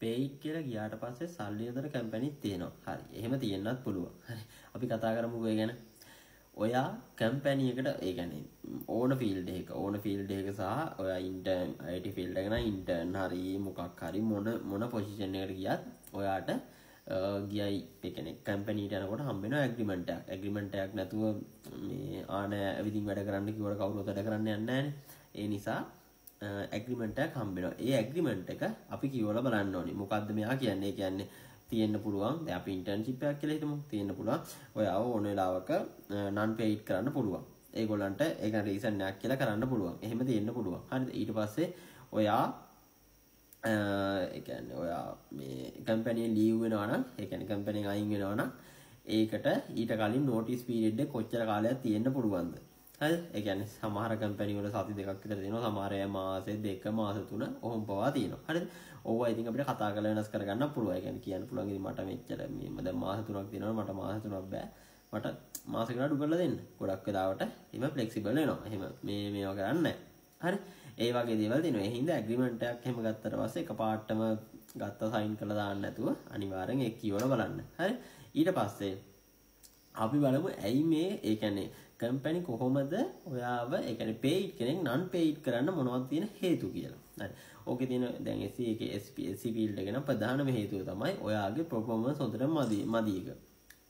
paid කියලා ගියාට පස්සේ සල්ලි යොදන කම්පැනිත් තියෙනවා. හරි. එහෙම තියෙන්නත් පුළුවන්. හරි. අපි කතා කරමුකෝ ඒ ගැන. ඔයා කම්පැනි එකට ඒ කියන්නේ ඕන ෆීල්ඩ් එක සහ ඔයා ඉන්ටර්න් IT ෆීල්ඩ් එක නම් ඉන්ටර්න් හරි මොකක් හරි මොන පොසිෂන් එකට ගියත් ඔයාට ගියයි ඒ කියන්නේ කම්පැනිට යනකොට හම්බ වෙනවා ඇග්‍රීමන්ට් එකක් නැතුව මේ ආන ඇවිදින් වැඩ කරන්න කිව්වට කවුරුත් වැඩ කරන්න යන්නේ නැහනේ. ඒ නිසා ඇග්‍රීමන්ට් එකක් හම්බ වෙනවා. ඒ ඇග්‍රීමන්ට් එක අපි කියවලා බලන්න ඕනේ. මොකද්ද මෙයා කියන්නේ? ඒ කියන්නේ තියෙන්න පුළුවන්. දැන් අපි ඉන්ටර්න්ෂිප් එකක් කියලා හිතමු. තියෙන්න පුළුවන්. ඔයාව ඕන වෙලාවක non paid කරන්න පුළුවන්. ඒගොල්ලන්ට ඒක රීසන් එකක් කියලා කරන්න පුළුවන්. එහෙම තියෙන්න පුළුවන්. හරිද? ඊට පස්සේ ඔයා ඒ කියන්නේ ඔයා මේ කම්පැනියෙන් ලීව් වෙනවා නම්, ඒ කියන්නේ කම්පැනියෙන් අයින් වෙනවා නම් ඒකට ඊට කලින් notice period එක කොච්චර කාලයක් තියෙන්න පුළුවන්ද? හරිද? ඒ කියන්නේ සමහර කම්පැනි වල සති දෙකක් විතර තියෙනවා. සමහර අය මාසෙ දෙක මාස තුන ඔහොම පවා තියෙනවා. හරිද? ඕවා ඉතින් අපිට කතා කරලා වෙනස් කරගන්න පුළුවන්. ඒ කියන්නේ කියන්න පුළුවන් ඉතින් මට මෙච්චර මේ දැන් මාස 3ක් තියෙනවා මට මාස 3ක් බෑ. මට මාසෙකට අඩු කරලා දෙන්න. ගොඩක් වෙලාවට එහෙම ෆ්ලෙක්සිබල් වෙනවා. එහෙම මේවා කරන්නේ නැහැ. හරි? ඒ වගේ දේවල් තියෙනවා. ඒ හින්දා ඇග්‍රීමන්ට් එකක් එහෙම ගත්තට පස්සේ එකපාරටම ගත්ත සයින් කරලා දාන්න නැතුව අනිවාර්යෙන් ඒක කියවලා බලන්න. හරි? ඊට පස්සේ අපි බලමු ඇයි මේ ඒ කියන්නේ කම්පැනි කොහොමද ඔයාව ඒ කියන්නේ paid කෙනෙක් non paid කරන්න මොනවද තියෙන හේතු කියලා. හරි. ඕකේ තියෙන දැන් SC field එක නම් ප්‍රධානම හේතුව තමයි ඔයාගේ performance හොඳට මදි එක.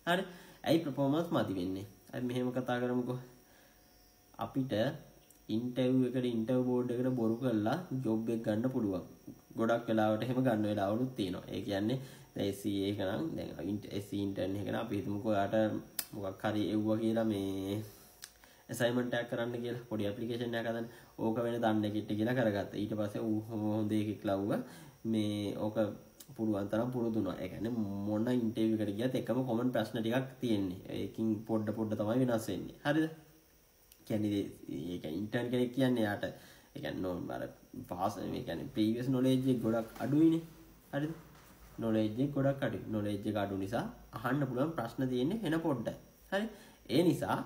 හරි. ඇයි performance මදි වෙන්නේ? අපි මෙහෙම කතා කරමුකෝ. අපිට ඉන්ටර්විව් බෝඩ් එකට බොරු කරලා ජොබ් එක ගන්න පුළුවන්. ගොඩක් වෙලාවට එහෙම ගන්න වෙලාවලුත් තියෙනවා. ඒ කියන්නේ දැන් SC එක නම් දැන් SC intern එක නම් අපි හිතමුකෝ ඔයාට මොකක් හරි එව්වා කියලා මේ assignment එකක් කරන්න කියලා පොඩි application එකක් හදන්න. ඕක වෙන දන්නේ කිට්ටි කියලා කරගත්තා. ඊට පස්සේ ඌ හොඳ එකක් ලව්ව මේ ඕක පුළුවන් තරම් පුරුදුනා. ඒ කියන්නේ මොන ඉන්ටර්විව් එකට ගියත් එකම common ප්‍රශ්න ටිකක් තියෙන්නේ. ඒකින් පොඩ තමයි වෙනස් වෙන්නේ. හරිද? කියන්නේ ඒක ඉන්ටර්න් කෙනෙක් කියන්නේ යාට ඒ කියන්නේ නෝන් අර පාස් මේ කියන්නේ previous knowledge එක ගොඩක් අඩුයිනේ. හරිද? knowledge එක ගොඩක් අඩුයි. knowledge එක අඩු නිසා අහන්න පුළුවන් ප්‍රශ්න තියෙන්නේ වෙන පොඩ්ඩයි. හරි? ඒ නිසා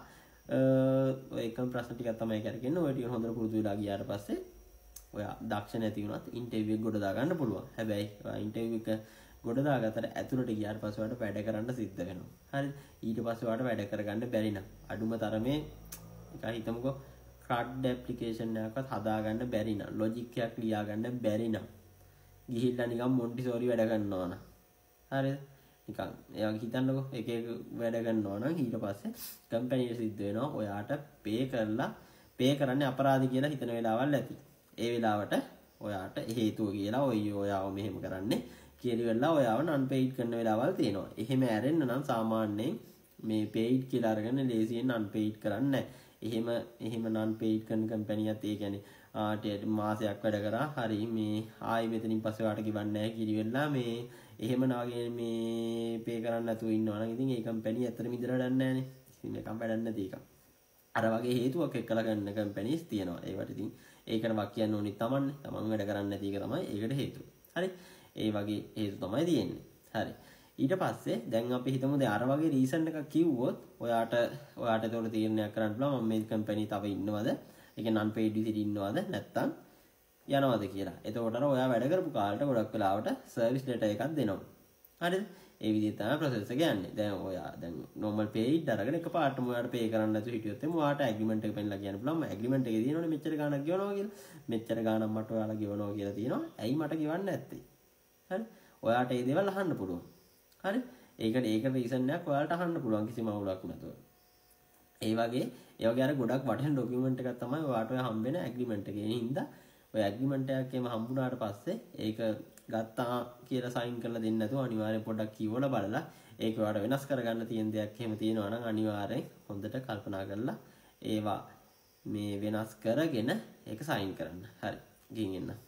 ඔය එකම ප්‍රශ්න ටිකක් තමයි කරගෙන ඔය ටික හොඳට පුරුදු වෙලා ගියාට පස්සේ ඔයා දක්ෂ නැති වුණත් ඉන්ටර්විව් එක ගොඩ දා ගන්න පුළුවන්. හැබැයි ඔයා ඉන්ටර්විව් එක ගොඩ දාගත්තට ඇතුළට ගියාට පස්සේ ඔයාලට වැඩ කරන්න සිද්ධ වෙනවා. හරි? ඊට පස්සේ ඔයාලට වැඩ කරගන්න බැරි නම් අඩුම තරමේ එක හිතමුකෝ CRUD application එකක්වත් හදාගන්න බැරි නම් logic එකක් ලියා ගන්න බැරි නම් ගිහිල්ලා නිකන් මොන්ටිසෝරි වැඩ කරනවා නම් හරිද? නිකන් එයා හිතන්නකෝ එක වැඩ කරනවා නම් ඊට පස්සේ කම්පැනිට සිද්ධ වෙනවා ඔයාට පේ කරන්නේ අපරාධ කියලා හිතන වෙලාවල් ඇති. ඒ වෙලාවට ඔයාට හේතුව කියලා ඔයාව මෙහෙම කරන්නේ කියලා වෙලා ඔයාව non paid කරන වෙලාවල් තියෙනවා. එහෙම ඇරෙන්න නම් සාමාන්‍යයෙන් මේ paid කියලා අරගෙන ලේසියෙන් non paid කරන්නේ නැහැ. එහෙම non paid කරන කම්පැනියත් ඒ කියන්නේ මාසයක් වැඩ කරා හරි මේ ආයි මෙතනින් පස්සේ ඔයාට කිවන්නේ නැහැ කිරිවෙලා මේ එහෙම නාගේ මේ පේ කරන්න නැතුව ඉන්නවා නම් ඉතින් ඒ කම්පැනි ඇත්තටම ඉදලා වැඩක් නැහැනේ. ඉතින් මේකම වැඩක් නැති එක. අර වගේ හේතුවක් එක්කලා ගන්න කම්පැනිස් තියෙනවා. ඒවට ඉතින් ඒකට වක් කියන්න ඕනි තමන්නේ. තමන් වැඩ කරන්නේ නැති එක තමයි ඒකට හේතුව. හරි? ඒ වගේ හේතු තමයි තියෙන්නේ. හරි. ඊට පස්සේ දැන් අපි හිතමු දැන් අර වගේ රීසන් එකක් කිව්වොත් ඔයාට ඒතකොට තීරණයක් කරන්න පුළුවන් මම මේ කම්පැනි තව ඉන්නවද? ඒ කියන්නේ non paid විදිහට ඉන්නවද? නැත්තම් යනවද කියලා. එතකොට අර ඔයා වැඩ කරපු කාලේට ගොඩක් වෙලාවට සර්විස් ලෙටර් එකක් දෙනවා. හරිද? ඒ විදිහට තමයි process එක යන්නේ. දැන් ඔයා දැන් normal paid අරගෙන එකපාරටම ඔයාට pay කරන්න නැතුව හිටියොත් එමු ඔයාට agreement එක පෙන්නලා කියන්න පුළුවන්. මම agreement එකේ තියෙනවනේ මෙච්චර ගාණක් ගෙවනවා කියලා. මෙච්චර ගාණක් මට ඔයාලා ගෙවනවා කියලා තියෙනවා. ඇයි මට ගෙවන්නේ නැත්තේ? හරි? ඔයාට මේ දේවල් අහන්න පුළුවන්. හරි? ඒක රීසන් එකක් ඔයාලට අහන්න පුළුවන් කිසිම අවුලක් නැතුව. ඒ වගේ අර ගොඩක් වටින ડોකියුමන්ට් එකක් තමයි ඔයාට ඔය හම්බ වෙන ඇග්‍රීමන්ට් එකේ. ඒ හින්දා ඔය ඇග්‍රීමන්ට් එකක් එම හම්බුනාට පස්සේ ඒක ගත්තා කියලා සයින් කරලා දෙන්න නැතුව අනිවාර්යෙන් පොඩ්ඩක් කියවලා බලලා ඒක ඔයාට වෙනස් කරගන්න තියෙන දෙයක් එහෙම තියෙනවා නම් අනිවාර්යෙන් හොඳට කල්පනා කරලා ඒවා මේ වෙනස් කරගෙන ඒක සයින් කරන්න. හරි. ගිහින් එන්න.